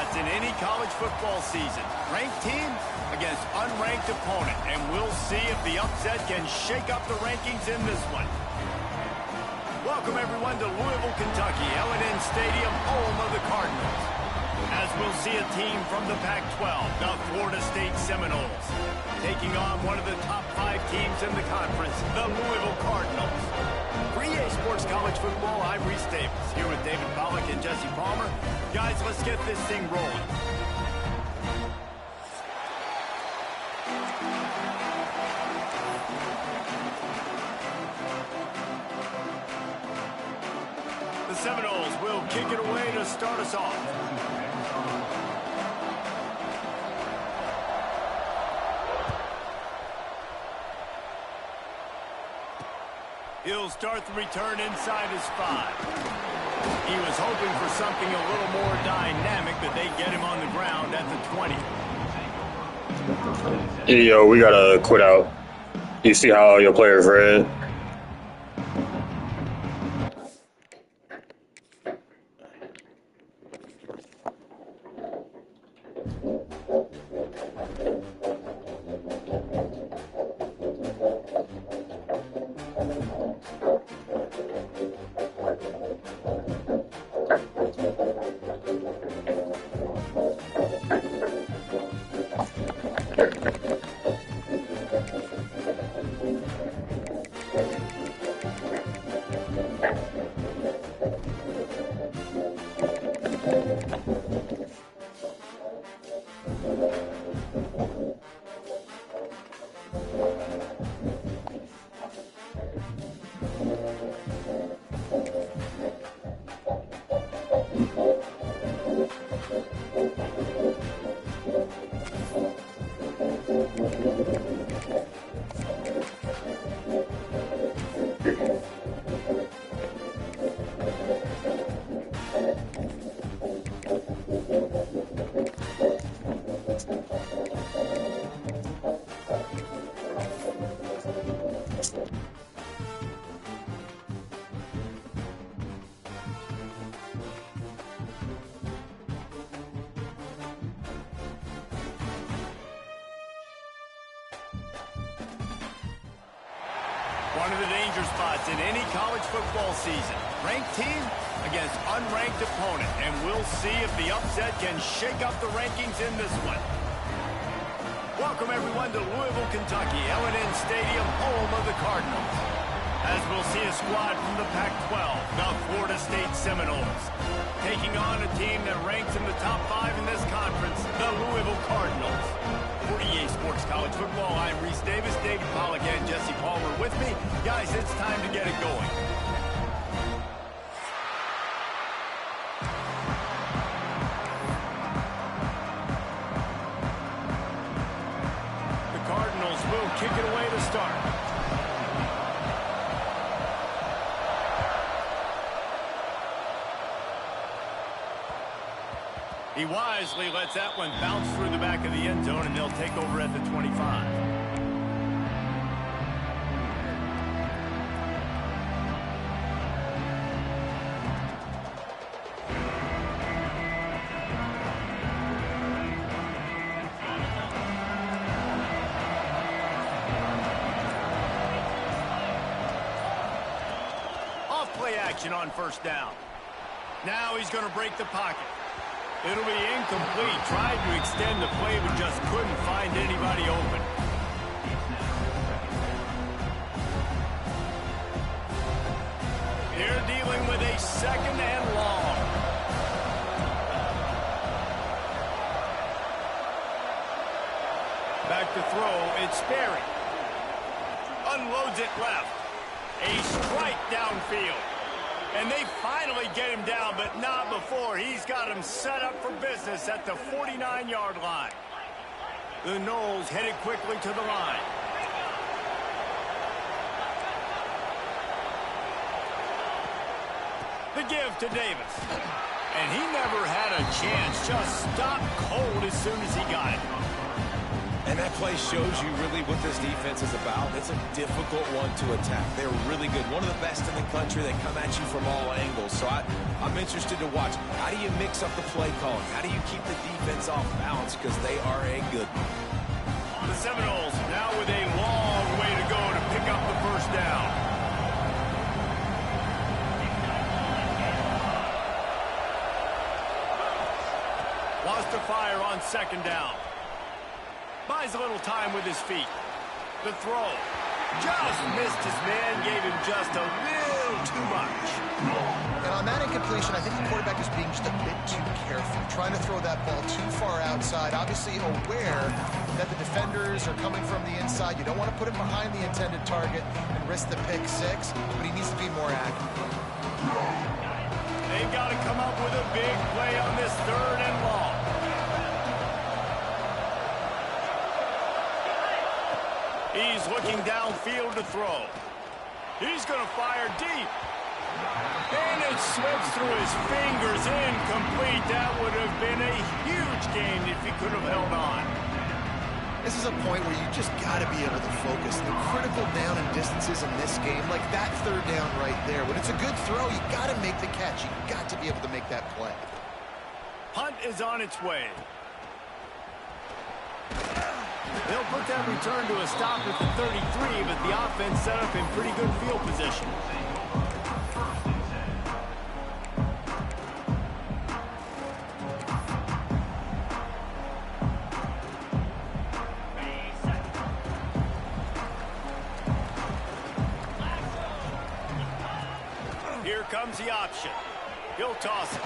spots in any college football season. Ranked team against unranked opponent. And we'll see if the upset can shake up the rankings in this one. Welcome, everyone, to Louisville, Kentucky, L&N Stadium, home of the Cardinals. As we'll see a team from the Pac-12, the Florida State Seminoles, taking on one of the top 5 teams in the conference, the Louisville Cardinals. For EA Sports College Football, I'm Reese Davis, here with David Pollack and Jesse Palmer. Guys, let's get this thing rolling. The Seminoles will kick it away to start us off. He'll start the return inside his 5. He was hoping for something a little more dynamic, but they get him on the ground at the 20. Hey, yo, we gotta quit out. You see how your players read? One of the danger spots in any college football season. Ranked team against unranked opponent. And we'll see if the upset can shake up the rankings in this one. Welcome, everyone, to Louisville, Kentucky, L&N Stadium, home of the Cardinals. As we'll see a squad from the Pac-12, the Florida State Seminoles, taking on a team that ranks in the top 5 in this conference, the Louisville Cardinals. For EA Sports College Football, I'm Reese Davis, David Pollack, and Jesse Palmer with me. Guys, it's time to get it going. The Cardinals will kick it away to start. He wisely lets that one bounce through the back of the end zone, and they'll take over at the 25. Off-play action on first down. Now he's going to break the pocket. It'll be incomplete. Tried to extend the play, but just couldn't find anybody open. They're dealing with a 2nd and long. Back to throw. It's Sperry. Unloads it left. A strike downfield. And they finally get him down, but not before. He's got him set up for business at the 49-yard line. The Noles headed quickly to the line. The give to Davis. And he never had a chance. Just stopped cold as soon as he got it. And that play shows you really what this defense is about. It's a difficult one to attack. They're really good. One of the best in the country. They come at you from all angles. So I'm interested to watch. How do you mix up the play calling? How do you keep the defense off balance? Because they are a good one. The Seminoles now with a long way to go to pick up the first down. Wants to fire on second down. Buys a little time with his feet. The throw. Just missed his man. Gave him just a little too much. And on that incompletion, I think the quarterback is being just a bit too careful. Trying to throw that ball too far outside. Obviously aware that the defenders are coming from the inside. You don't want to put it behind the intended target and risk the pick six. But he needs to be more accurate. They've got to come up with a big play on this 3rd and long. He's looking downfield to throw. He's going to fire deep. And it slips through his fingers, incomplete. That would have been a huge gain if he could have held on. This is a point where you just got to be able to focus. The critical down and distances in this game, like that 3rd down right there. When it's a good throw, you got to make the catch. You got to be able to make that play. Punt is on its way. They'll put that return to a stop at the 33, but the offense set up in pretty good field position. Here comes the option. He'll toss it.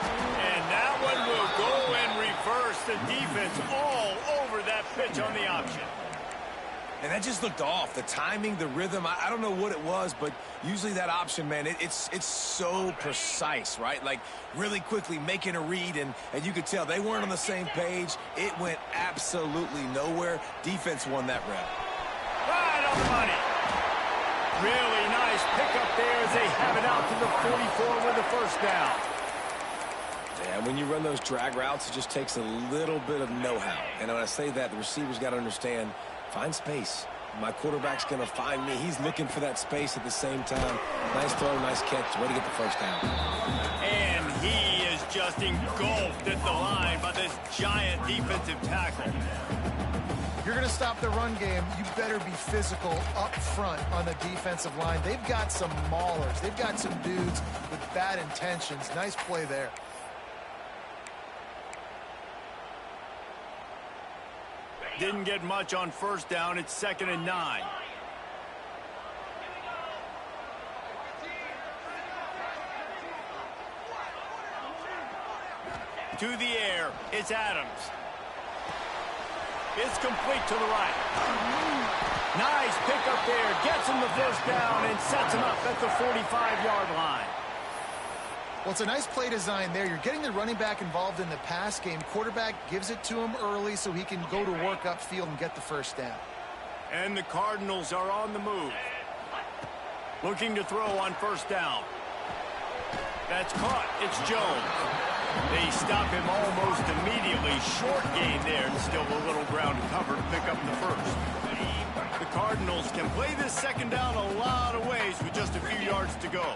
And that one will go and reverse. The defense all over that pitch on the option. And that just looked off. The timing, the rhythm, I don't know what it was, but usually that option, man, it's so precise, right? Like really quickly making a read, and you could tell they weren't on the same page. It went absolutely nowhere. Defense won that rep. Right on the money. Really nice pickup there as they have it out to the 44 with the first down. Yeah, when you run those drag routes, it just takes a little bit of know-how. And when I say that, the receiver's got to understand, find space. My quarterback's going to find me. He's looking for that space at the same time. Nice throw, nice catch. Way to get the first down. And he is just engulfed at the line by this giant defensive tackle. You're going to stop the run game, you better be physical up front on the defensive line. They've got some maulers. They've got some dudes with bad intentions. Nice play there. Didn't get much on first down. It's 2nd and 9. To the air, it's Adams. It's complete to the right. Nice pickup there. Gets him the first down and sets him up at the 45-yard line. Well, it's a nice play design there. You're getting the running back involved in the pass game. Quarterback gives it to him early so he can go to work upfield and get the first down. And the Cardinals are on the move. Looking to throw on first down. That's caught. It's Jones. They stop him almost immediately. Short gain there and still a little ground to cover to pick up the first. The Cardinals can play this second down a lot of ways with just a few yards to go.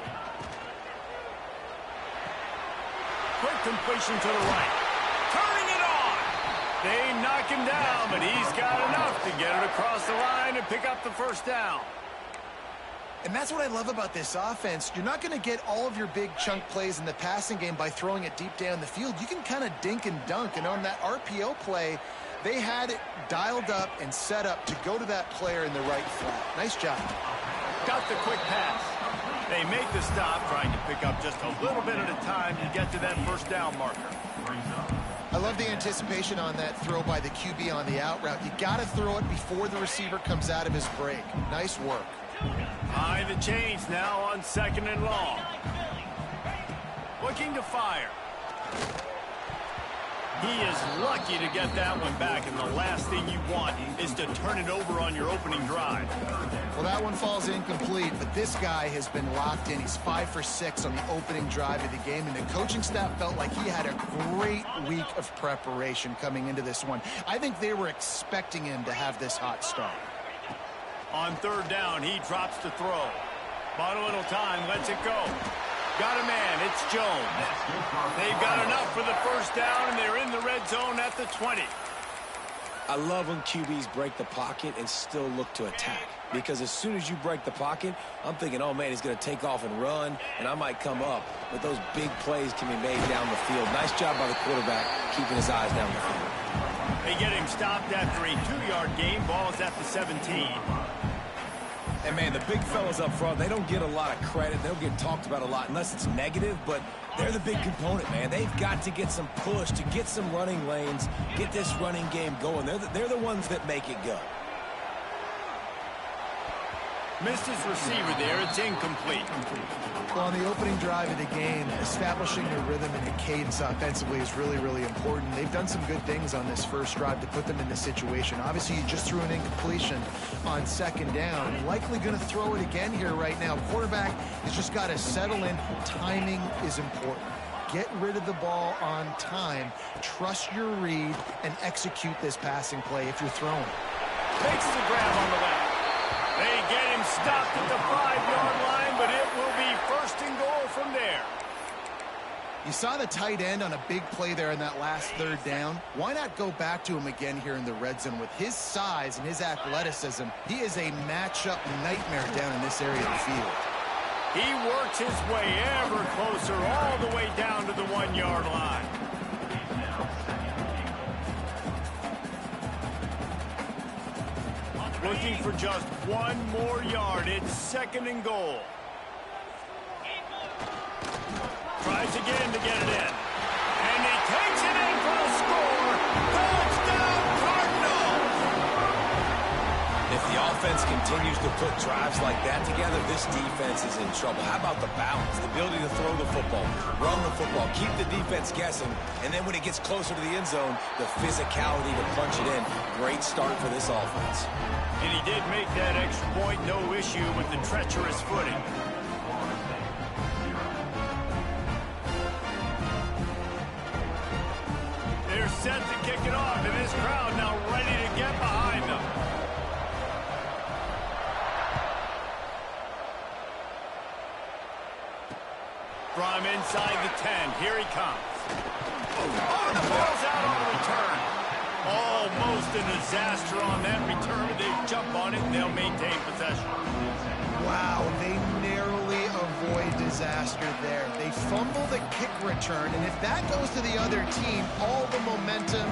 Quick completion to the right. Turning it on. They knock him down, but he's got enough to get it across the line and pick up the first down. And that's what I love about this offense. You're not going to get all of your big chunk plays in the passing game by throwing it deep down the field. You can kind of dink and dunk. And on that RPO play, they had it dialed up and set up to go to that player in the right flat. Nice job. Got the quick pass. They make the stop, trying to pick up just a little bit at a time to get to that first down marker. I love the anticipation on that throw by the QB on the out route. You got to throw it before the receiver comes out of his break. Nice work. High the chains now on 2nd and long. Looking to fire. He is lucky to get that one back, and the last thing you want is to turn it over on your opening drive. Well, that one falls incomplete, but this guy has been locked in. He's 5 for 6 on the opening drive of the game, and the coaching staff felt like he had a great week of preparation coming into this one. I think they were expecting him to have this hot start. On third down, he drops to throw. Bought a little time, lets it go. Got a man, it's Jones. They've got enough for the first down, and they're in the red zone at the 20. I love when QBs break the pocket and still look to attack. Because as soon as you break the pocket, I'm thinking, oh, man, he's going to take off and run, and I might come up. But those big plays can be made down the field. Nice job by the quarterback keeping his eyes down the field. They get him stopped after a 2-yard gain. Ball's at the 17. And, man, the big fellas up front, they don't get a lot of credit. They don't get talked about a lot unless it's negative, but they're the big component, man. They've got to get some push, to get some running lanes, get this running game going. They're the ones that make it go. Missed his receiver there. It's incomplete. Well, on the opening drive of the game, establishing a rhythm and a cadence offensively is really, really important. They've done some good things on this first drive to put them in this situation. Obviously, you just threw an incompletion on second down. Likely going to throw it again here right now. Quarterback has just got to settle in. Timing is important. Get rid of the ball on time. Trust your read and execute this passing play if you're throwing. Makes the grab on the left. They get him stopped at the 5-yard line, but it will be first and goal from there. You saw the tight end on a big play there in that last third down. Why not go back to him again here in the red zone? With his size and his athleticism, he is a matchup nightmare down in this area of the field. He works his way ever closer all the way down to the 1-yard line. Looking for just one more yard. It's second and goal. Tries again to get it in. And he takes it in for the score. Touchdown, Cardinals! If the offense continues to put drives like that together, this defense is in trouble. How about the balance, the ability to throw the football, run the football, keep the defense guessing, and then when it gets closer to the end zone, the physicality to punch it in. Great start for this offense. And he did make that extra point, no issue with the treacherous footing. They're set to kick it off, and this crowd now ready to get behind them. From inside the 10, here he comes. Oh, the ball's out on the return. Almost a disaster on that return, but they jump on it and they'll maintain possession. Wow, they narrowly avoid disaster there. They fumble the kick return, and if that goes to the other team, all the momentum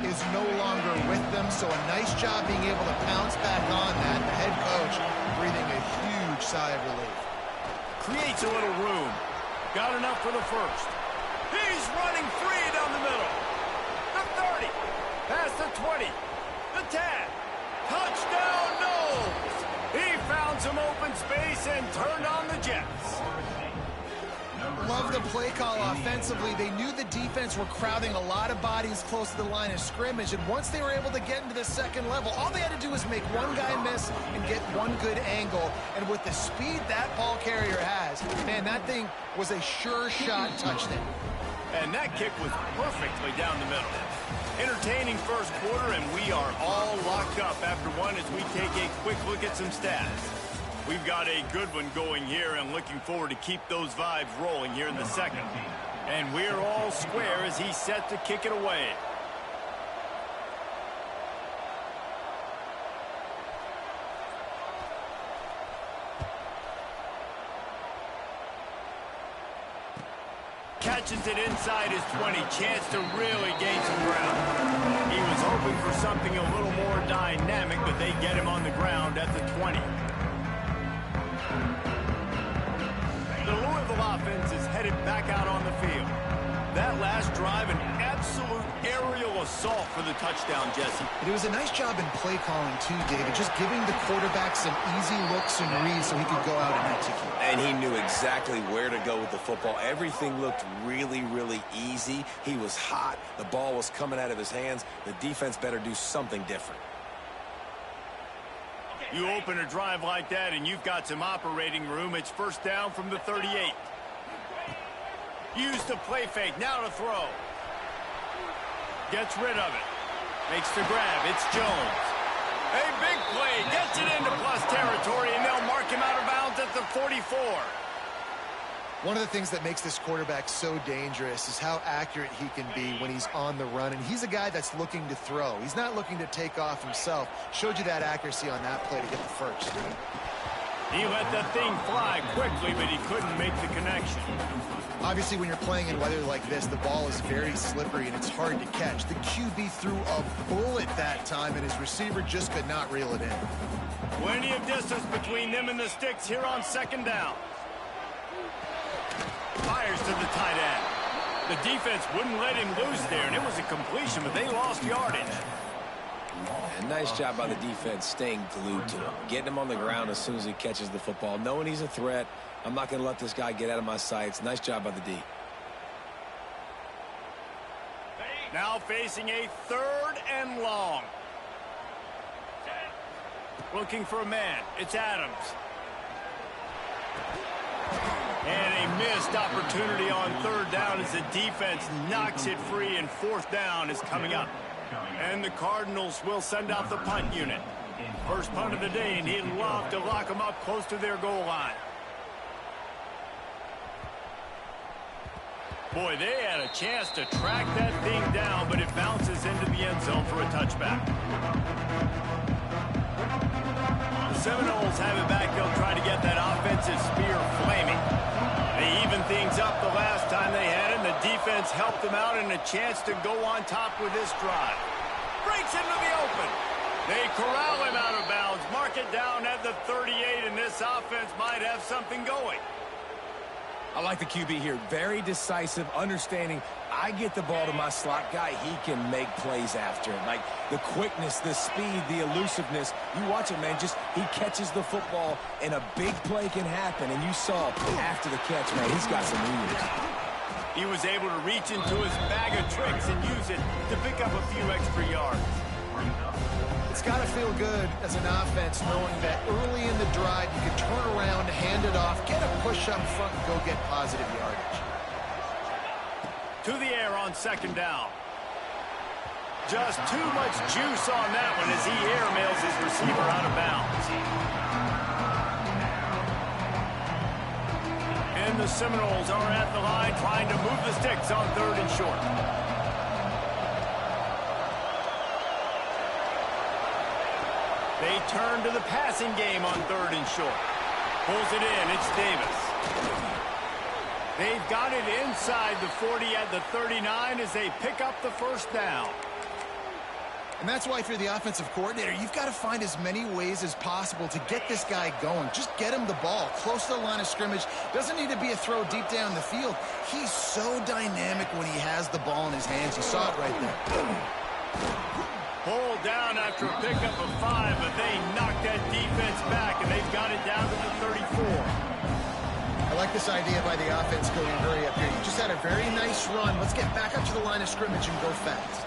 is no longer with them. So a nice job being able to pounce back on that. The head coach breathing a huge sigh of relief. Creates a little room. Got enough for the first. He's running free down the middle. The 30. Past the 20. The 10. Touchdown, Knowles. He found some open space and turned on the Jets. Love the play call offensively. They knew the defense were crowding a lot of bodies close to the line of scrimmage, and once they were able to get into the second level, all they had to do was make one guy miss and get one good angle. And with the speed that ball carrier has, man, that thing was a sure shot touchdown. And that kick was perfectly down the middle. Entertaining first quarter, and we are all locked up after one as we take a quick look at some stats. We've got a good one going here, and looking forward to keep those vibes rolling here in the second. And we're all square as he's set to kick it away. Catches it inside his 20. Chance to really gain some ground. He was hoping for something a little more dynamic, but they get him on the ground at the 20. The Louisville offense is headed back out on the field. That last drive, an absolute aerial assault for the touchdown, Jesse. It was a nice job in play calling, too, David, just giving the quarterback some easy looks and reads so he could go out and execute. And he knew exactly where to go with the football. Everything looked really, really easy. He was hot. The ball was coming out of his hands. The defense better do something different. You open a drive like that and you've got some operating room. It's first down from the 38. Use the play fake. Now to throw. Gets rid of it. Makes the grab. It's Jones. A big play. Gets it into plus territory, and they'll mark him out of bounds at the 44. One of the things that makes this quarterback so dangerous is how accurate he can be when he's on the run. And he's a guy that's looking to throw. He's not looking to take off himself. Showed you that accuracy on that play to get the first. He let that thing fly quickly, but he couldn't make the connection. Obviously, when you're playing in weather like this, the ball is very slippery and it's hard to catch. The QB threw a bullet that time, and his receiver just could not reel it in. Plenty of distance between them and the sticks here on second down. Fires to the tight end. The defense wouldn't let him loose there, and it was a completion, but they lost yardage. And nice job by the defense staying glued to him. Getting him on the ground as soon as he catches the football. Knowing he's a threat, I'm not going to let this guy get out of my sights. Nice job by the D. Now facing a third and long. Looking for a man. It's Adams. And a missed opportunity on third down as the defense knocks it free, and fourth down is coming up. And the Cardinals will send out the punt unit. First punt of the day, and he'd love to lock them up close to their goal line. Boy, they had a chance to track that thing down, but it bounces into the end zone for a touchback. The Seminoles have it back. They'll try to get that offensive spear flaming. They evened things up the last time they had it, and the defense helped them out, and a chance to go on top with this drive. Breaks into the open. They corral him out of bounds. Mark it down at the 38, and this offense might have something going. I like the QB here. Very decisive, understanding I get the ball to my slot guy, he can make plays after it. Like the quickness, the speed, the elusiveness. You watch it, man. Just he catches the football, and a big play can happen. And you saw after the catch, man, he's got some moves. He was able to reach into his bag of tricks and use it to pick up a few extra yards. It's got to feel good as an offense knowing that early in the drive you can turn around, hand it off, get a push up front, and go get positive yardage. To the air on second down. Just too much juice on that one as he airmails his receiver out of bounds. And the Seminoles are at the line trying to move the sticks on third and short. They turn to the passing game on third and short. Pulls it in. It's Davis. They've got it inside the 40 at the 39 as they pick up the first down. And that's why if you're the offensive coordinator, you've got to find as many ways as possible to get this guy going. Just get him the ball close to the line of scrimmage. Doesn't need to be a throw deep down the field. He's so dynamic when he has the ball in his hands. You saw it right there. Pulled down after a pickup of 5, but they knocked that defense back, and they've got it down to the 34. I like this idea by the offense going hurry up here. You just had a very nice run. Let's get back up to the line of scrimmage and go fast.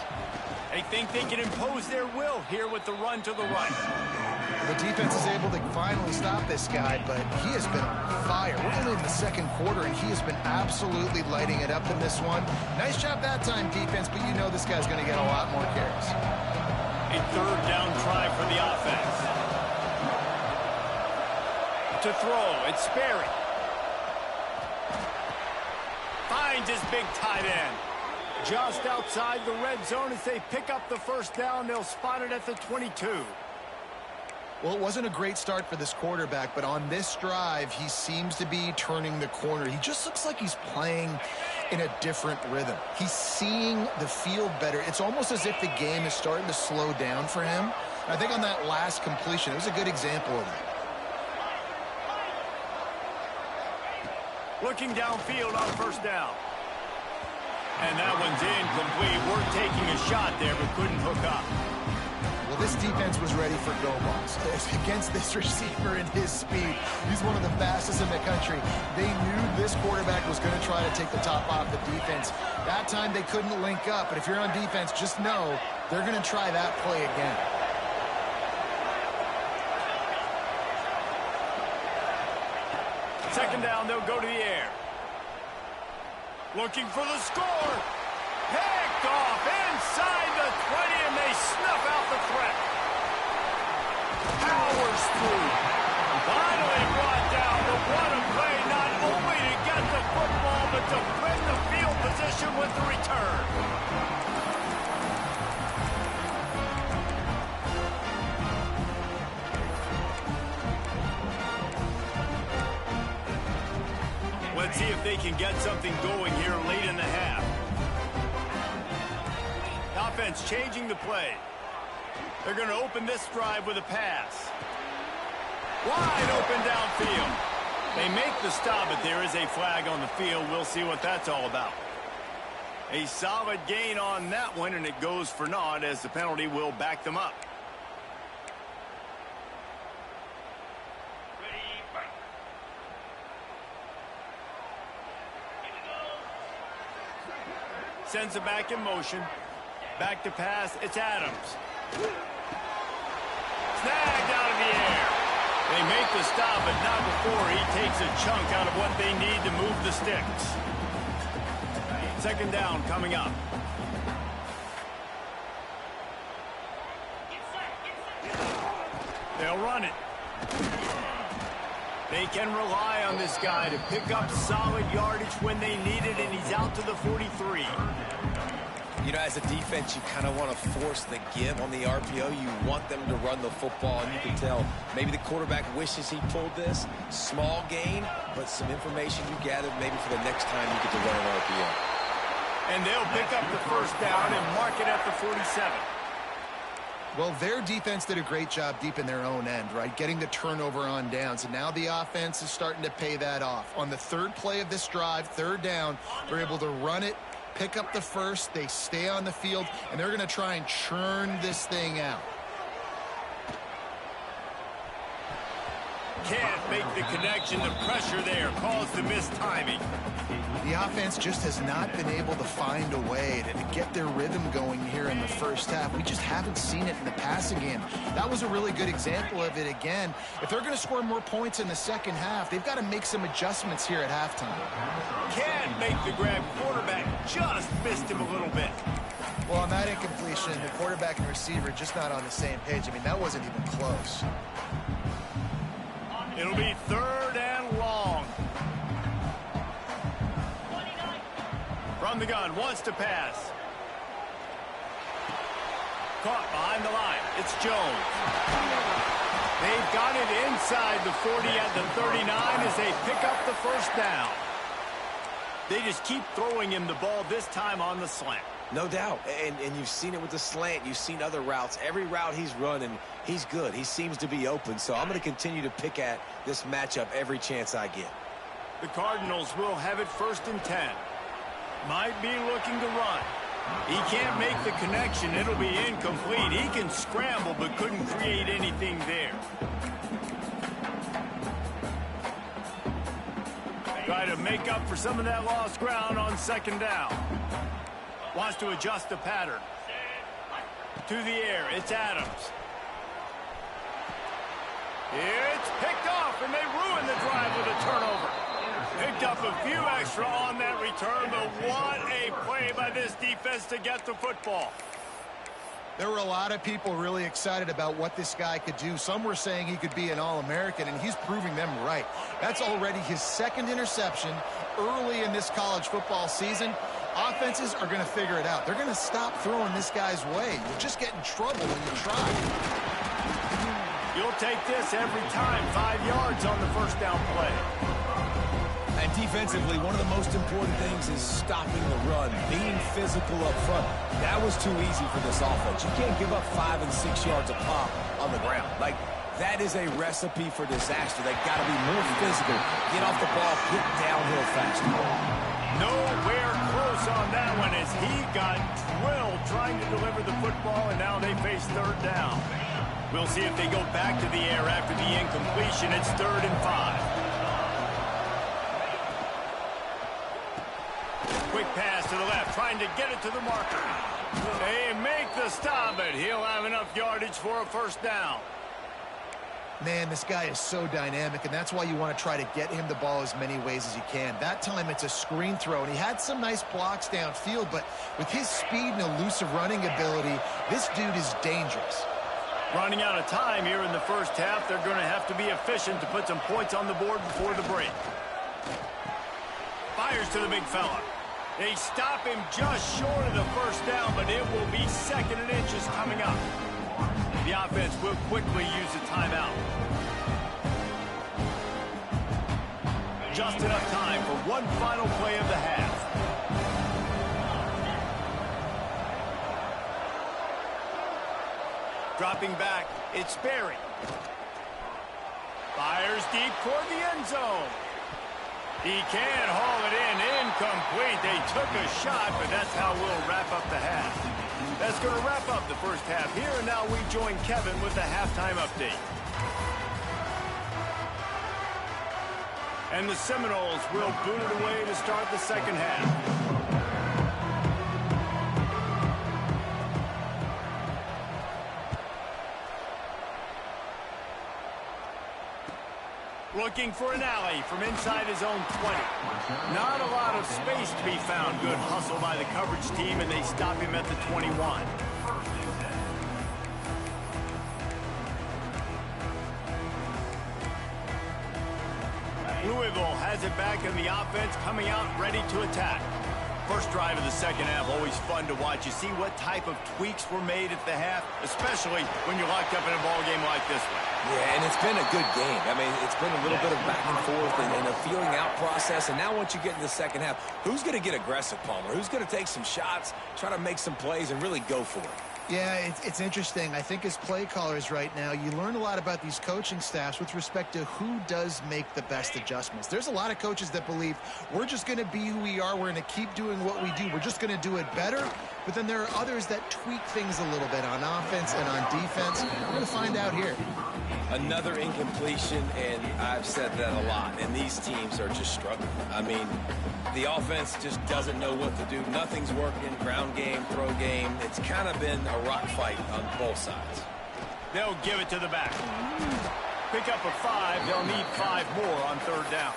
They think they can impose their will here with the run to the right. The defense is able to finally stop this guy, but he has been on fire. We're only in the second quarter, and he has been absolutely lighting it up in this one. Nice job that time, defense, but you know this guy's going to get a lot more carries. A third down try for the offense. To throw, it's Sperry. Finds his big tight end. Just outside the red zone as they pick up the first down. They'll spot it at the 22. Well, it wasn't a great start for this quarterback, but on this drive, he seems to be turning the corner. He just looks like he's playing in a different rhythm. He's seeing the field better. It's almost as if the game is starting to slow down for him. And I think on that last completion, it was a good example of that. Looking downfield on first down. And that one's incomplete. We're taking a shot there, but couldn't hook up. Well, this defense was ready for go balls. Against this receiver and his speed, he's one of the fastest in the country. They knew this quarterback was going to try to take the top off the defense. That time they couldn't link up, but if you're on defense, just know they're going to try that play again. Second down, they'll go to the air. Looking for the score. Picked off inside the 20, and they snuff out the threat. Powers through. Finally brought down, but what a play, not only to get the football, but to win the field position with the return. Let's see if they can get something going here late in the half. Offense changing the play. They're going to open this drive with a pass. Wide open downfield. They make the stop, but there is a flag on the field. We'll see what that's all about. A solid gain on that one, and it goes for naught as the penalty will back them up. Sends it back in motion. Back to pass. It's Adams. Snagged out of the air. They make the stop, but not before he takes a chunk out of what they need to move the sticks. Second down coming up. They'll run it. They can rely on this guy to pick up solid yardage when they need it, and he's out to the 43. You know, as a defense, you kind of want to force the give on the RPO. You want them to run the football, and you can tell maybe the quarterback wishes he pulled this. Small gain, but some information you gathered maybe for the next time you get to run an RPO. And they'll pick up the first down and mark it at the 47. Well, their defense did a great job deep in their own end, right? Getting the turnover on downs. And now the offense is starting to pay that off. On the third play of this drive, third down, they're able to run it, pick up the first, they stay on the field, and they're going to try and churn this thing out. Can't make the connection. The pressure there caused the missed timing. The offense just has not been able to find a way to get their rhythm going here in the first half. We just haven't seen it in the passing game. That was a really good example of it again. If they're going to score more points in the second half, they've got to make some adjustments here at halftime. Can't make the grab. Quarterback just missed him a little bit. Well, on that incompletion, the quarterback and receiver just not on the same page. I mean, that wasn't even close. It'll be third and long. From the gun, wants to pass. Caught behind the line. It's Jones. They've got it inside the 40 at the 39 as they pick up the first down. They just keep throwing him the ball, this time on the slant. No doubt, and you've seen it with the slant. You've seen other routes. Every route he's running, he's good. He seems to be open, so I'm going to continue to pick at this matchup every chance I get. The Cardinals will have it first and 10. Might be looking to run. He can't make the connection. It'll be incomplete. He can scramble, but couldn't create anything there. Try to make up for some of that lost ground on second down. Wants to adjust the pattern. To the air, it's Adams. It's picked off, and they ruin the drive with a turnover. Picked up a few extra on that return, but what a play by this defense to get the football. There were a lot of people really excited about what this guy could do. Some were saying he could be an All-American, and he's proving them right. That's already his second interception early in this college football season. Offenses are going to figure it out. They're going to stop throwing this guy's way. You'll just get in trouble when you try. You'll take this every time. 5 yards on the first down play. And defensively, one of the most important things is stopping the run, being physical up front. That was too easy for this offense. You can't give up 5 and 6 yards a pop on the ground. Like, that is a recipe for disaster. They've got to be more physical, get off the ball, get downhill faster. Nowhere close on that one as he got drilled trying to deliver the football, and now they face third down. We'll see if they go back to the air after the incompletion. It's 3rd and 5. Quick pass to the left, trying to get it to the marker. They make the stop, but he'll have enough yardage for a first down. Man, this guy is so dynamic, and that's why you want to try to get him the ball as many ways as you can. That time, it's a screen throw, and he had some nice blocks downfield, but with his speed and elusive running ability, this dude is dangerous. Running out of time here in the first half, they're going to have to be efficient to put some points on the board before the break. Fires to the big fella. They stop him just short of the first down, but it will be 2nd and inches coming up. The offense will quickly use a timeout. Just enough time for one final play of the half. Dropping back, it's Berry. Fires deep toward the end zone. He can haul it in, incomplete. They took a shot, but that's how we'll wrap up the half. That's going to wrap up the first half here, and now we join Kevin with the halftime update. And the Seminoles will boot it away to start the second half. Looking for an alley from inside his own 20. Not a lot of space to be found. Good hustle by the coverage team, and they stop him at the 21. Louisville has it back in the offense, coming out ready to attack. First drive of the second half, always fun to watch. You see what type of tweaks were made at the half, especially when you're locked up in a ball game like this one. Yeah, and it's been a good game. I mean, it's been a little bit of back and forth and a feeling out process. And now once you get in the second half, who's going to get aggressive, Palmer? Who's going to take some shots, try to make some plays, and really go for it? Yeah, it's interesting. I think as play callers right now, you learn a lot about these coaching staffs with respect to who does make the best adjustments. There's a lot of coaches that believe we're just going to be who we are. We're going to keep doing what we do. We're just going to do it better. But then there are others that tweak things a little bit on offense and on defense. We're going to find out here. Another incompletion, and I've said that a lot, and these teams are just struggling. I mean, the offense just doesn't know what to do. Nothing's working, ground game, throw game. It's kind of been a rock fight on both sides. They'll give it to the back. Pick up a 5. They'll need 5 more on third down.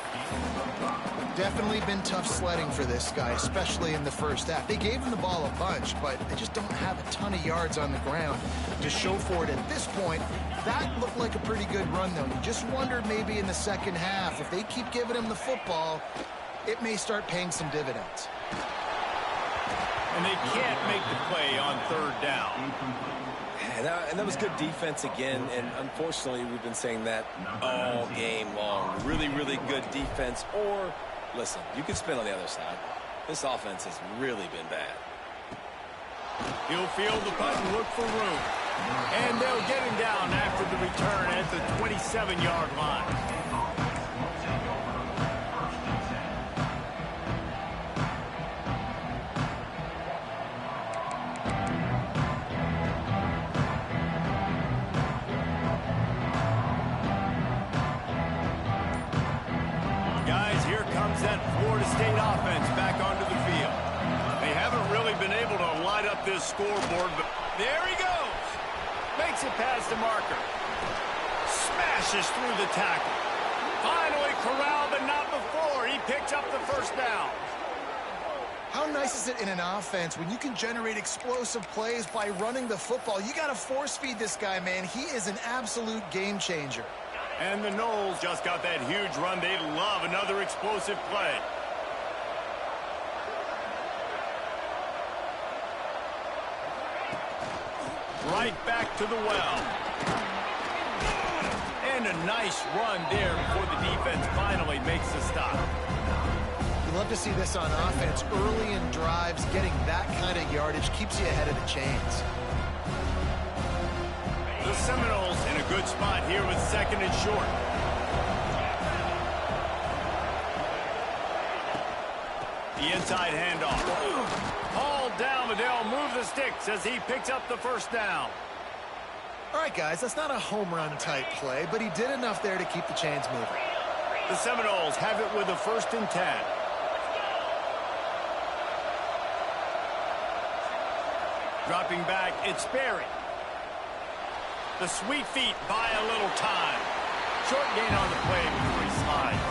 Definitely been tough sledding for this guy, especially in the first half. They gave him the ball a bunch, but they just don't have a ton of yards on the ground to show for it at this point. That looked like a pretty good run, though. You just wonder maybe in the second half, if they keep giving him the football, it may start paying some dividends. And they can't make the play on third down. And that was good defense again, and unfortunately, we've been saying that all game long. Really, really good defense, or, listen, you could spin on the other side. This offense has really been bad. He'll field the punt and look for room. And they'll get him down after the return at the 27-yard line. Guys, here comes that Florida State offense back onto the field. They haven't really been able to light up this scoreboard, but there he goes. Makes it past the marker. Smashes through the tackle. Finally corralled, but not before. He picks up the first down. How nice is it in an offense when you can generate explosive plays by running the football? You got to force feed this guy, man. He is an absolute game changer. And the Noles just got that huge run. They love another explosive play. Right back to the well. And a nice run there before the defense finally makes the stop. You love to see this on offense. Early in drives, getting that kind of yardage keeps you ahead of the chains. The Seminoles in a good spot here with 2nd and short. The inside handoff. Hauled down, but they'll move the sticks as he picks up the first down. All right, guys, that's not a home run type play, but he did enough there to keep the chains moving. The Seminoles have it with a 1st and 10. Dropping back, it's Berry. The sweet feet buy a little time. Short gain on the play before he slides.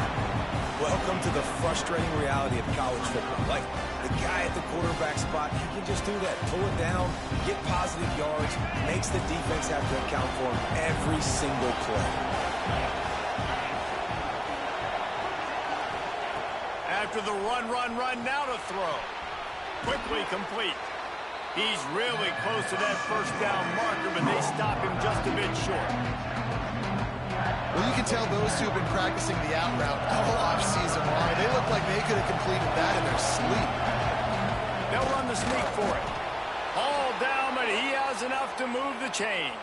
Welcome to the frustrating reality of college football. Like, the guy at the quarterback spot, he can just do that. Pull it down, get positive yards, makes the defense have to account for him every single play. After the run, now to throw. Quickly complete. He's really close to that first down marker, but they stop him just a bit short. Well, you can tell those two have been practicing the out route all offseason long. They look like they could have completed that in their sleep. They'll run the sneak for it. All down, but he has enough to move the chains.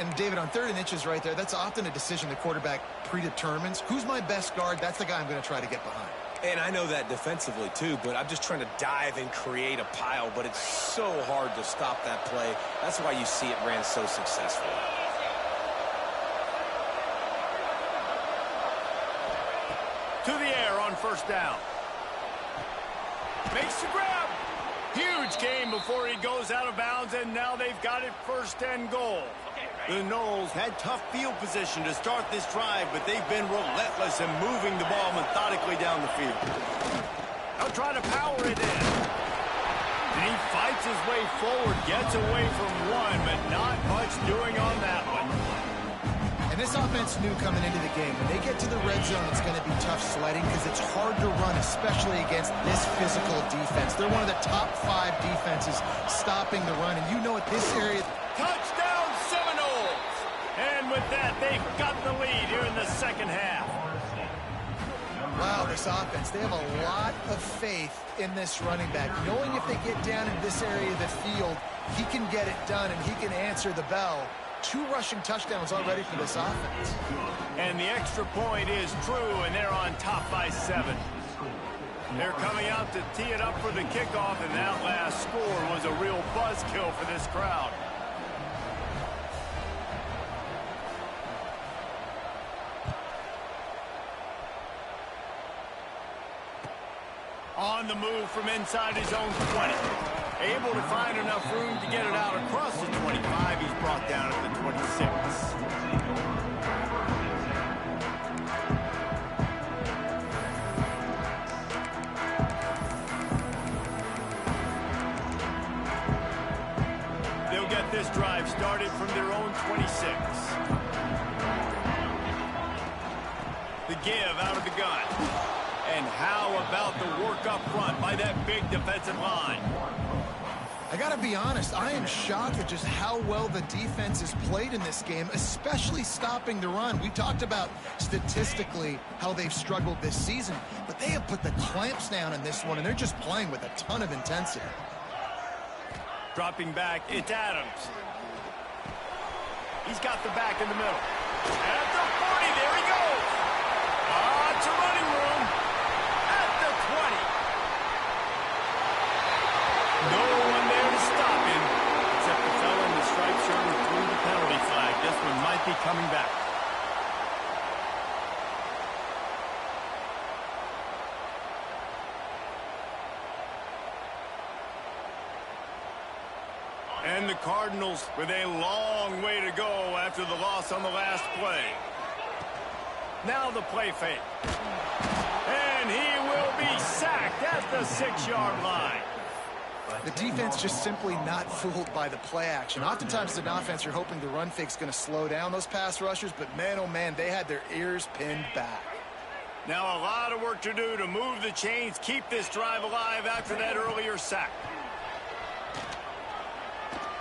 And, David, on 3rd and inches right there, that's often a decision the quarterback predetermines. Who's my best guard? That's the guy I'm going to try to get behind. And I know that defensively, too, but I'm just trying to dive and create a pile, but it's so hard to stop that play. That's why you see it ran so successfully. To the air on 1st down. Makes the grab. Huge gain before he goes out of bounds, and now they've got it 1st and goal. The Noles had tough field position to start this drive, but they've been relentless in moving the ball methodically down the field. They'll try to power it in. And he fights his way forward, gets away from one, but not much doing on that one. And this offense knew coming into the game, when they get to the red zone, it's going to be tough sledding because it's hard to run, especially against this physical defense. They're one of the top 5 defenses stopping the run, and you know at this area... Touchdown Seminoles! And with that, they've got the lead here in the 2nd half. Wow, this offense, they have a lot of faith in this running back. Knowing if they get down in this area of the field, he can get it done and he can answer the bell. 2 rushing touchdowns already for this offense. And the extra point is true, and they're on top by 7. They're coming out to tee it up for the kickoff, and that last score was a real buzzkill for this crowd. On the move from inside his own 20. Able to find enough room to get it out across the 25. He's brought down at the 26. They'll get this drive started from their own 26. The give out of the gun. And how about the work up front by that big defensive line? I got to be honest, I am shocked at just how well the defense has played in this game, especially stopping the run. We talked about statistically how they've struggled this season, but they have put the clamps down in this one, and they're just playing with a ton of intensity. Dropping back, it's Adams. He's got the back in the middle. At the 40, there he goes. It's a running room. At the 20. No one there to stop him, except the fellow in the striped shirt who threw the penalty flag. This one might be coming back. And the Cardinals with a long way to go after the loss on the last play. Now the play fake. And he will be sacked at the 6-yard line. The defense just simply not fooled by the play action. Oftentimes as an offense, you're hoping the run fake's going to slow down those pass rushers, but man, oh man, they had their ears pinned back. Now a lot of work to do to move the chains, keep this drive alive after that earlier sack.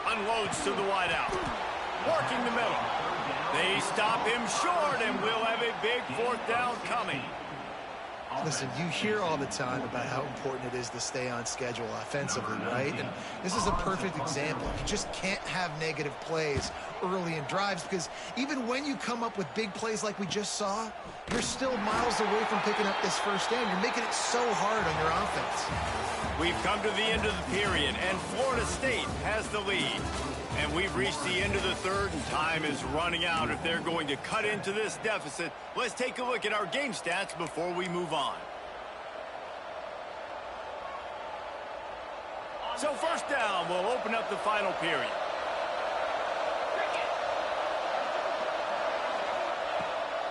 Unloads to the wideout. Working the middle. They stop him short, and we'll have a big 4th down coming. Listen, you hear all the time about how important it is to stay on schedule offensively, right? And this is a perfect example. You just can't have negative plays early in drives because even when you come up with big plays like we just saw, you're still miles away from picking up this first down. You're making it so hard on your offense. We've come to the end of the period, and Florida State has the lead. And we've reached the end of the third, and time is running out if they're going to cut into this deficit. Let's take a look at our game stats before we move on. So first down, we'll open up the final period.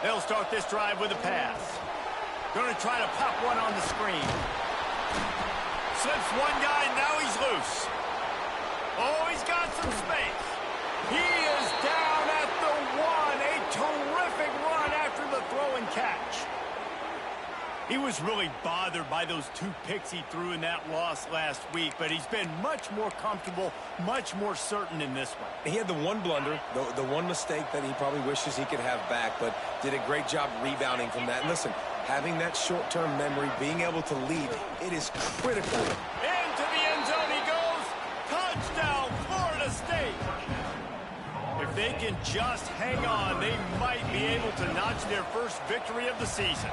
They'll start this drive with a pass. Going to try to pop one on the screen. Slips one guy, now he's loose. Oh, he's got some space. He is down at the one. A terrific run after the throw and catch. He was really bothered by those 2 picks he threw in that loss last week, but he's been much more comfortable, much more certain in this one. He had the one blunder, the one mistake that he probably wishes he could have back, but did a great job rebounding from that. And listen, having that short-term memory, being able to lead, it is critical. Into the end zone he goes. Touchdown, Florida State. If they can just hang on, they might be able to notch their first victory of the season.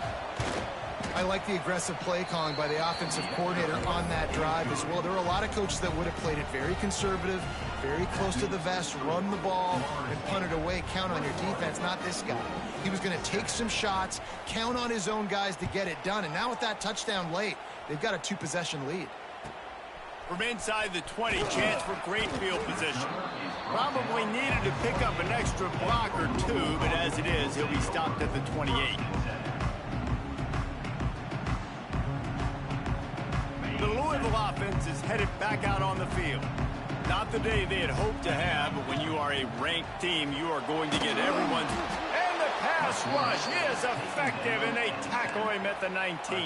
I like the aggressive play calling by the offensive coordinator on that drive as well. There are a lot of coaches that would have played it very conservative, very close to the vest, run the ball, and punt it away, count on your defense, not this guy. He was going to take some shots, count on his own guys to get it done, and now with that touchdown late, they've got a 2-possession lead. From inside the 20, chance for great field position. Probably needed to pick up an extra block or 2, but as it is, he'll be stopped at the 28. The Louisville offense is headed back out on the field. Not the day they had hoped to have, but when you are a ranked team, you are going to get everyone's... And the pass rush is effective, and they tackle him at the 19.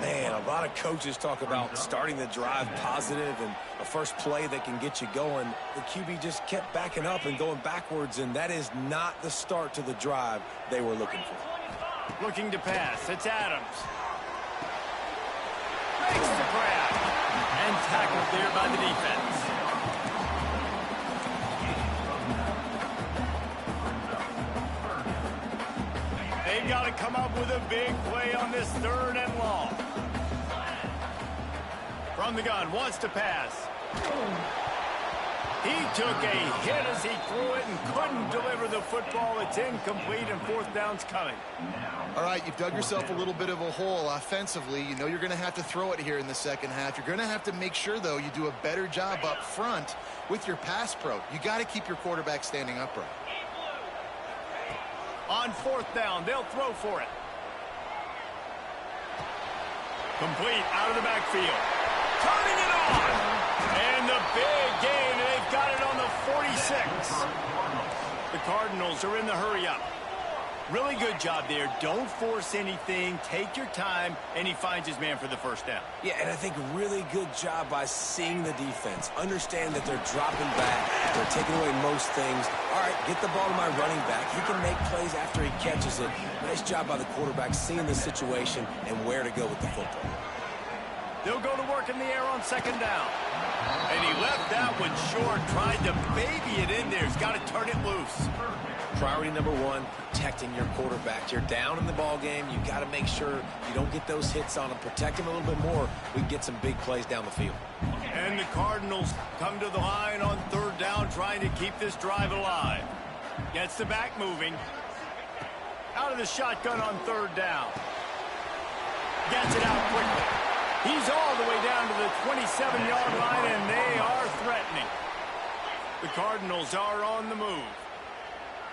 Man, a lot of coaches talk about starting the drive positive and a first play that can get you going. The QB just kept backing up and going backwards, and that is not the start to the drive they were looking for. Looking to pass. It's Adams. Makes the grab. And tackled there by the defense. They've got to come up with a big play on this 3rd and long. From the gun, wants to pass. He took a hit as he threw it and couldn't deliver the football. It's incomplete, and 4th down's coming. All right, you've dug yourself a little bit of a hole offensively. You know you're going to have to throw it here in the second half. You're going to have to make sure, though, you do a better job up front with your pass pro. You got to keep your quarterback standing upright. On 4th down, they'll throw for it. Complete out of the backfield. Turning it on. And the big gain, and they've got it on the 46. The Cardinals are in the hurry-up. Really good job there. Don't force anything. Take your time, and he finds his man for the first down. Yeah, and I think really good job by seeing the defense. Understand that they're dropping back. They're taking away most things. All right, get the ball to my running back. He can make plays after he catches it. Nice job by the quarterback seeing the situation and where to go with the football. They'll go to work in the air on 2nd down. And he left that one short, tried to baby it in there. He's got to turn it loose. Priority number 1, protecting your quarterback. You're down in the ball game. You got to make sure you don't get those hits on him. Protect him a little bit more. We can get some big plays down the field. And the Cardinals come to the line on 3rd down, trying to keep this drive alive. Gets the back moving. Out of the shotgun on 3rd down. Gets it out quickly. He's all the way down to the 27-yard line, and they are threatening. The Cardinals are on the move.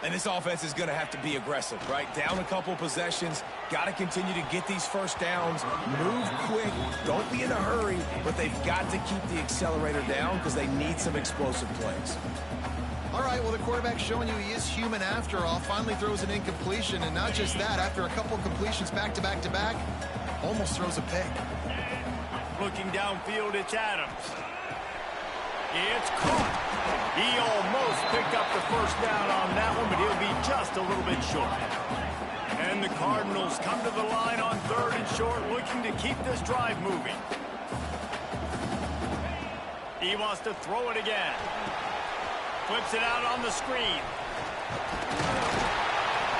And this offense is going to have to be aggressive, right? Down a couple possessions. Got to continue to get these first downs. Move quick. Don't be in a hurry. But they've got to keep the accelerator down because they need some explosive plays. All right, well, the quarterback's showing you he is human after all. Finally throws an incompletion. And not just that, after a couple completions back-to-back-to-back, almost throws a pick. Looking downfield, it's Adams. It's caught. He almost picked up the first down on that one, but he'll be just a little bit short. And And the Cardinals come to the line on 3rd and short, looking to keep this drive moving. He wants to throw it again. Flips it out on the screen.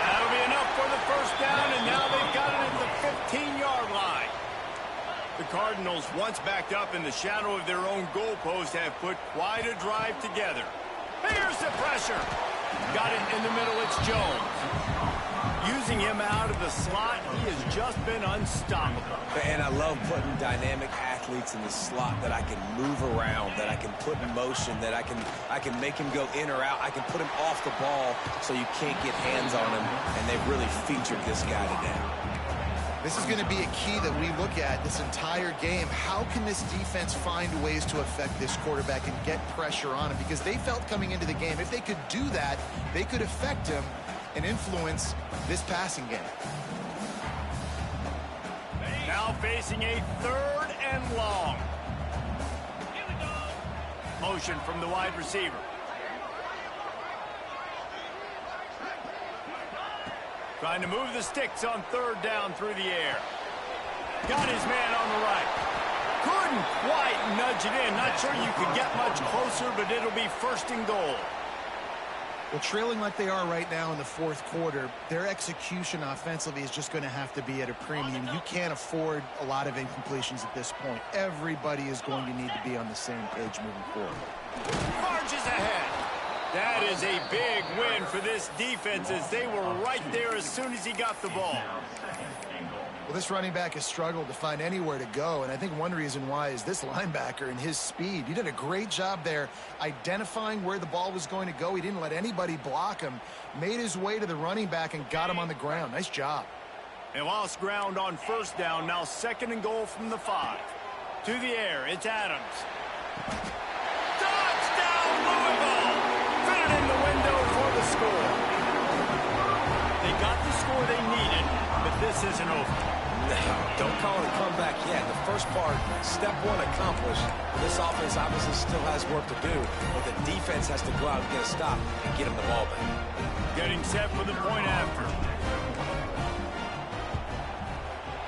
That'll be enough for the first down, and now they've got it at the 15-yard line. The Cardinals, once backed up in the shadow of their own goalpost, have put quite a drive together. Here's the pressure. Got it in the middle. It's Jones. Using him out of the slot, he has just been unstoppable. And I love putting dynamic athletes in the slot that I can move around, that I can put in motion, that I can make him go in or out. I can put him off the ball so you can't get hands on him, and they've really featured this guy today. This is going to be a key that we look at this entire game. How can this defense find ways to affect this quarterback and get pressure on him? Because they felt coming into the game, if they could do that, they could affect him and influence this passing game. Now facing a 3rd and long. Motion from the wide receiver. Trying to move the sticks on 3rd down through the air. Got his man on the right. Couldn't quite nudge it in. Not sure you could get much closer, but it'll be 1st and goal. Well, trailing like they are right now in the 4th quarter, their execution offensively is just going to have to be at a premium. You can't afford a lot of incompletions at this point. Everybody is going to need to be on the same page moving forward. Marches ahead. That is a big win for this defense, as they were right there as soon as he got the ball. Well, this running back has struggled to find anywhere to go, and I think one reason why is this linebacker and his speed. He did a great job there identifying where the ball was going to go. He didn't let anybody block him, made his way to the running back and got him on the ground. Nice job. And lost ground on 1st down, now 2nd and goal from the 5. To the air, it's Adams. Touchdown, Louisville! Fit it in the window for the score. They got the score they needed, but this isn't over. No, don't call it a comeback yet. The first part, step 1 accomplished. This offense obviously still has work to do, but the defense has to go out and get a stop and get him the ball back. Getting set for the point after.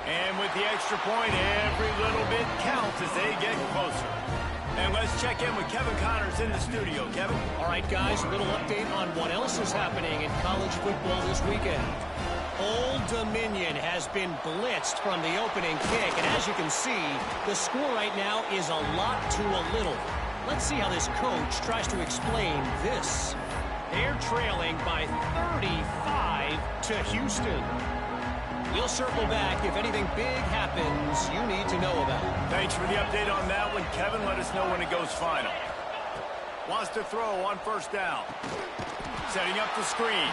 And with the extra point, every little bit counts as they get closer. And let's check in with Kevin Connors in the studio. Kevin? All right, guys, a little update on what else is happening in college football this weekend. Old Dominion has been blitzed from the opening kick, and as you can see, the score right now is a lot to a little. Let's see how this coach tries to explain this. They're trailing by 35 to Houston. We'll circle back if anything big happens you need to know about. Thanks for the update on that one, Kevin. Let us know when it goes final. Wants to throw on 1st down. Setting up the screen.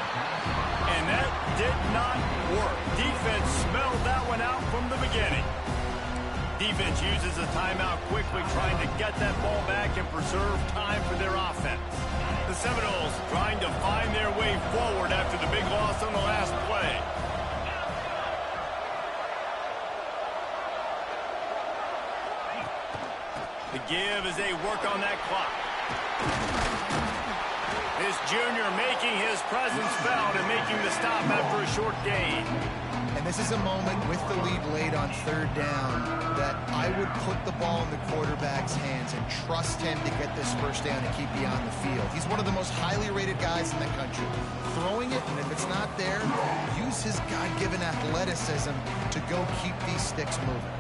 And that did not work. Defense smelled that one out from the beginning. Defense uses a timeout quickly, trying to get that ball back and preserve time for their offense. The Seminoles trying to find their way forward after the big loss on the last play. The give as they work on that clock. This junior making his presence felt and making the stop after a short gain. And this is a moment with the lead late on 3rd down that I would put the ball in the quarterback's hands and trust him to get this 1st down and keep you on the field. He's one of the most highly rated guys in the country. Throwing it, and if it's not there, use his God-given athleticism to go keep these sticks moving.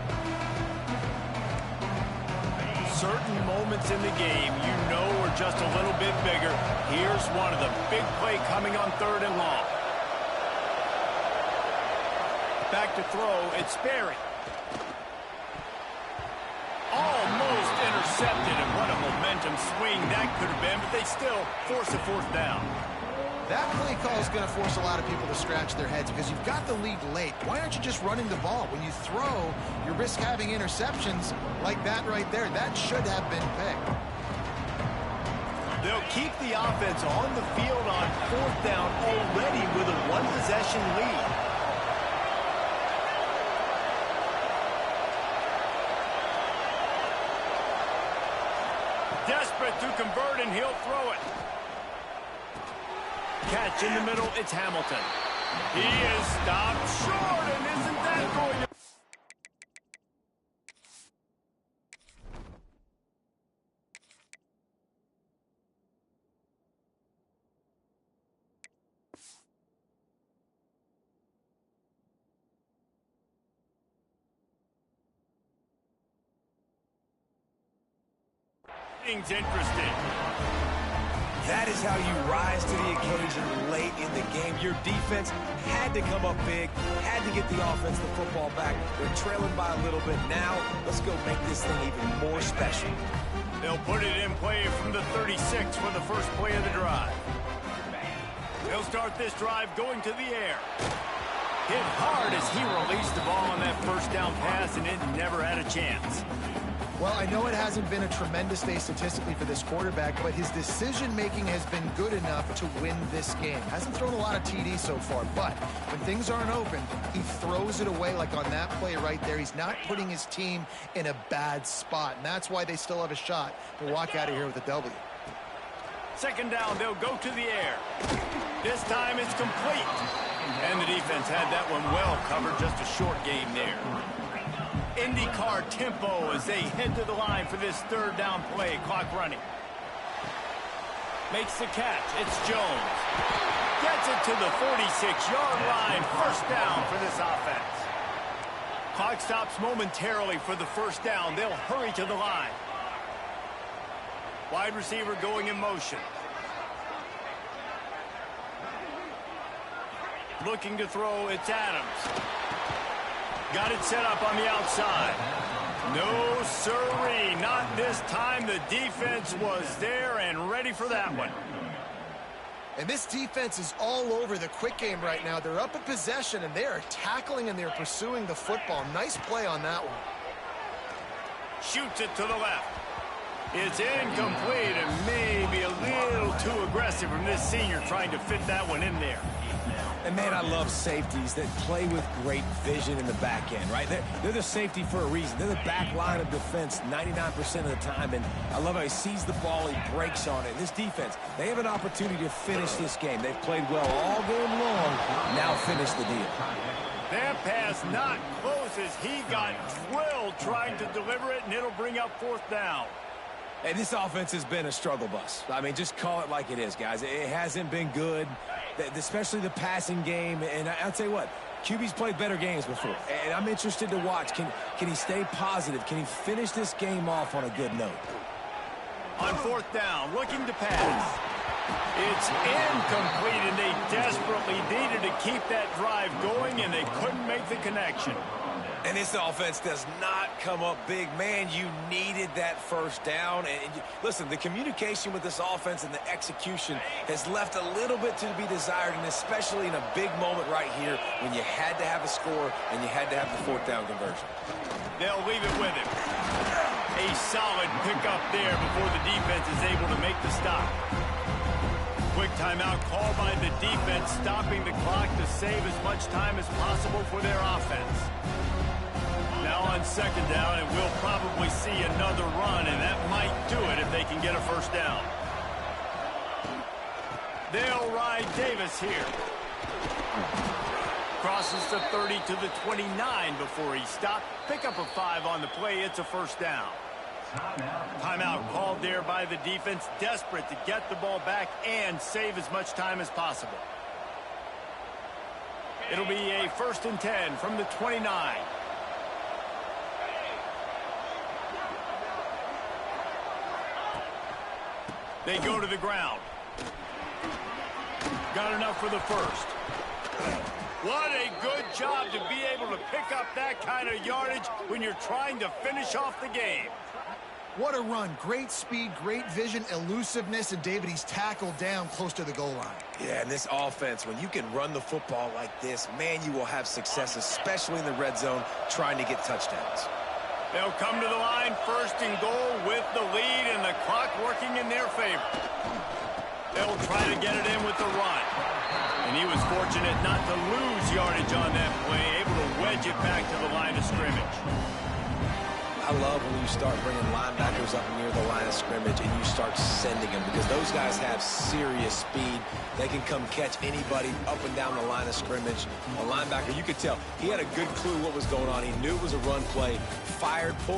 Certain moments in the game you know are just a little bit bigger. Here's one of the big play coming on 3rd and long. Back to throw, it's Sperry. Almost intercepted, and what a momentum swing that could have been, but they still force a 4th down. That play call is going to force a lot of people to scratch their heads because you've got the lead late. Why aren't you just running the ball? When you throw, you risk having interceptions like that right there. That should have been picked. They'll keep the offense on the field on 4th down already with a 1-possession lead. Desperate to convert, and he'll throw it. Catch in the middle, it's Hamilton. He is stopped short, and isn't that going to... Things interesting. That is how you rise to the occasion late in the game. Your defense had to come up big, had to get the offense the football back. They're trailing by a little bit now. Let's go make this thing even more special. They'll put it in play from the 36 for the first play of the drive. They'll start this drive going to the air. Hit hard as he released the ball on that first down pass, and it never had a chance. Well, I know it hasn't been a tremendous day statistically for this quarterback, but his decision-making has been good enough to win this game. Hasn't thrown a lot of TDs so far, but when things aren't open, he throws it away like on that play right there. He's not putting his team in a bad spot, and that's why they still have a shot to walk out of here with a W. Second down, they'll go to the air. This time it's complete. And the defense had that one well covered, just a short game there. IndyCar tempo as they head to the line for this third down play. Clock running. Makes the catch. It's Jones. Gets it to the 46-yard line. First down for this offense. Clock stops momentarily for the first down. They'll hurry to the line. Wide receiver going in motion. Looking to throw, it's Adams. Got it set up on the outside. No, sirree, not this time. The defense was there and ready for that one. And this defense is all over the quick game right now. They're up in possession, and they are tackling and they're pursuing the football. Nice play on that one. Shoots it to the left. It's incomplete and maybe a little too aggressive from this senior trying to fit that one in there. And, man, I love safeties that play with great vision in the back end, right? They're the safety for a reason. They're the back line of defense 99% of the time, and I love how he sees the ball, he breaks on it. This defense, they have an opportunity to finish this game. They've played well all game long. Now finish the deal. That pass not close as he got drilled trying to deliver it, and it'll bring up fourth down. And this offense has been a struggle bus. I mean, just call it like it is, guys. It hasn't been good, especially the passing game. And I'll tell you what, QB's played better games before. And I'm interested to watch. Can he stay positive? Can he finish this game off on a good note? On fourth down, looking to pass. It's incomplete, and they desperately needed to keep that drive going, and they couldn't make the connection. And this offense does not come up big. Man, you needed that first down. And listen, the communication with this offense and the execution has left a little bit to be desired, and especially in a big moment right here when you had to have a score and you had to have the fourth down conversion. They'll leave it with him. A solid pickup there before the defense is able to make the stop. Quick timeout called by the defense, stopping the clock to save as much time as possible for their offense. Now on second down, and we'll probably see another run, and that might do it if they can get a first down. They'll ride Davis here. Crosses the 30 to the 29 before he stopped. Pick up a 5 on the play. It's a first down. Timeout called there by the defense, desperate to get the ball back and save as much time as possible. It'll be a 1st and 10 from the 29. They go to the ground. Got enough for the first. What a good job to be able to pick up that kind of yardage when you're trying to finish off the game. What a run. Great speed, great vision, elusiveness, and David, he's tackled down close to the goal line. Yeah, and this offense, when you can run the football like this, man, you will have success, especially in the red zone, trying to get touchdowns. They'll come to the line, 1st and goal with the lead and the clock working in their favor. They'll try to get it in with the run. And he was fortunate not to lose yardage on that play, able to wedge it back to the line of scrimmage. I love when you start bringing linebackers up near the line of scrimmage and you start sending them, because those guys have serious speed. They can come catch anybody up and down the line of scrimmage. A linebacker, you could tell he had a good clue what was going on. He knew it was a run play, fired, pulled